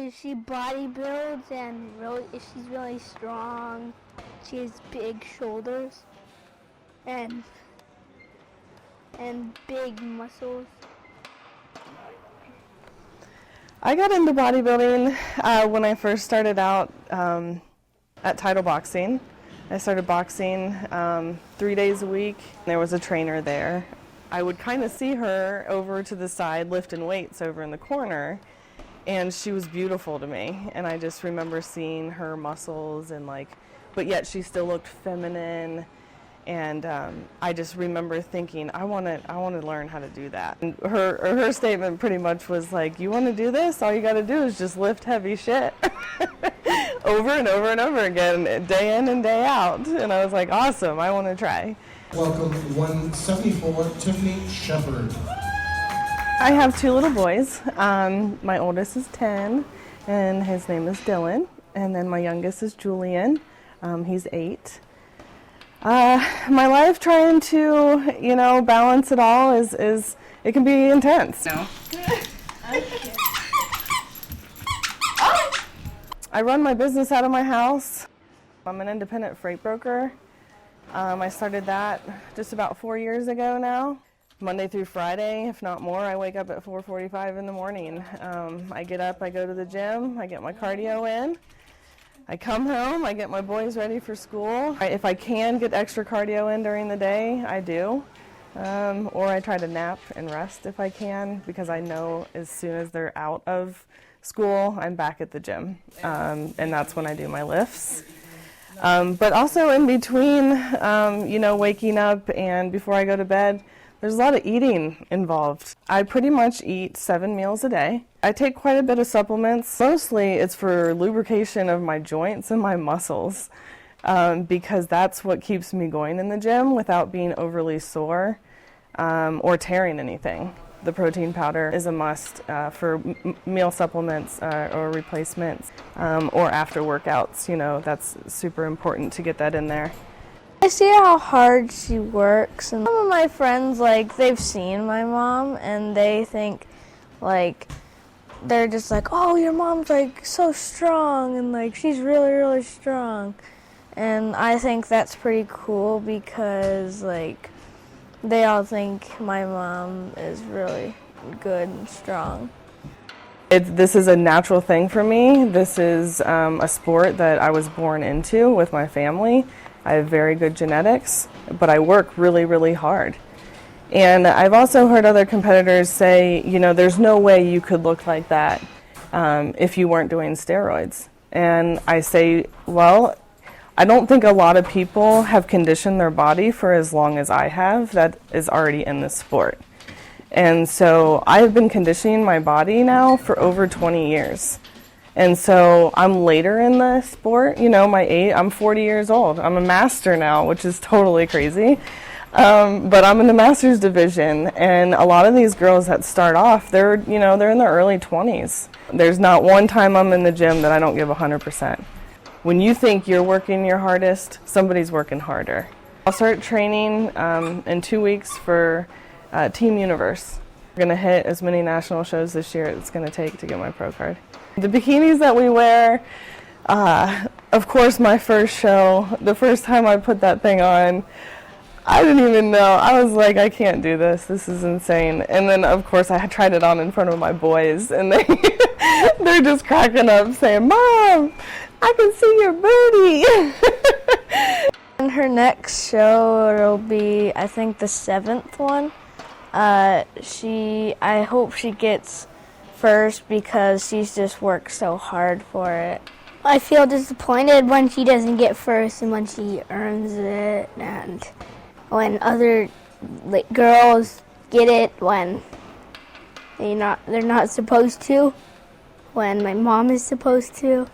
she bodybuilds and she's really strong. She has big shoulders and big muscles. I got into bodybuilding when I first started out at Title Boxing. I started boxing 3 days a week. There was a trainer there. I would kind of see her over to the side lifting weights over in the corner, and she was beautiful to me. And I just remember seeing her muscles and but yet she still looked feminine. And I just remember thinking, I want to learn how to do that. And her statement pretty much was like, you want to do this? All you got to do is just lift heavy shit over and over and over again, day in and day out. And I was like, awesome, I want to try. Welcome 174, Tiffany Shepherd. I have 2 little boys. My oldest is 10, and his name is Dylan. And then my youngest is Julian. He's 8. My life trying to, balance it all is it can be intense. No. Okay. I run my business out of my house. I'm an independent freight broker. I started that just about 4 years ago now. Monday through Friday, if not more, I wake up at 4:45 in the morning. I get up, I go to the gym, I get my cardio in. I come home, I get my boys ready for school. If I can get extra cardio in during the day, I do. Or I try to nap and rest if I can, because I know as soon as they're out of school, I'm back at the gym. And that's when I do my lifts. But also in between, waking up and before I go to bed, there's a lot of eating involved. I pretty much eat 7 meals a day. I take quite a bit of supplements. Mostly it's for lubrication of my joints and my muscles, because that's what keeps me going in the gym without being overly sore or tearing anything. The protein powder is a must for meal supplements or replacements or after workouts. That's super important to get that in there. I see how hard she works, and some of my friends, they've seen my mom, and they think, they're just like, oh, your mom's, so strong, and, she's really, really strong. And I think that's pretty cool because, they all think my mom is really good and strong. This is a natural thing for me. This is a sport that I was born into with my family. I have very good genetics, but I work really, really hard. And I've also heard other competitors say, there's no way you could look like that if you weren't doing steroids. And I say, well, I don't think a lot of people have conditioned their body for as long as I have that is already in this sport. And so I've been conditioning my body now for over 20 years. And so I'm later in the sport, I'm 40 years old. I'm a master now, which is totally crazy. But I'm in the master's division, and a lot of these girls that start off, they're in their early 20s. There's not one time I'm in the gym that I don't give 100%. When you think you're working your hardest, somebody's working harder. I'll start training in 2 weeks for Team Universe. We're going to hit as many national shows this year as it's going to take to get my pro card. The bikinis that we wear, of course my first show, the first time I put that thing on, I didn't even know. I was like, I can't do this. This is insane. And then, of course, I had tried it on in front of my boys, and they're just cracking up saying, Mom, I can see your booty. In her next show, it'll be, I think, the 7th one. I hope she gets first because she's just worked so hard for it. I feel disappointed when she doesn't get first and when she earns it, and when other girls get it when they're not supposed to, when my mom is supposed to.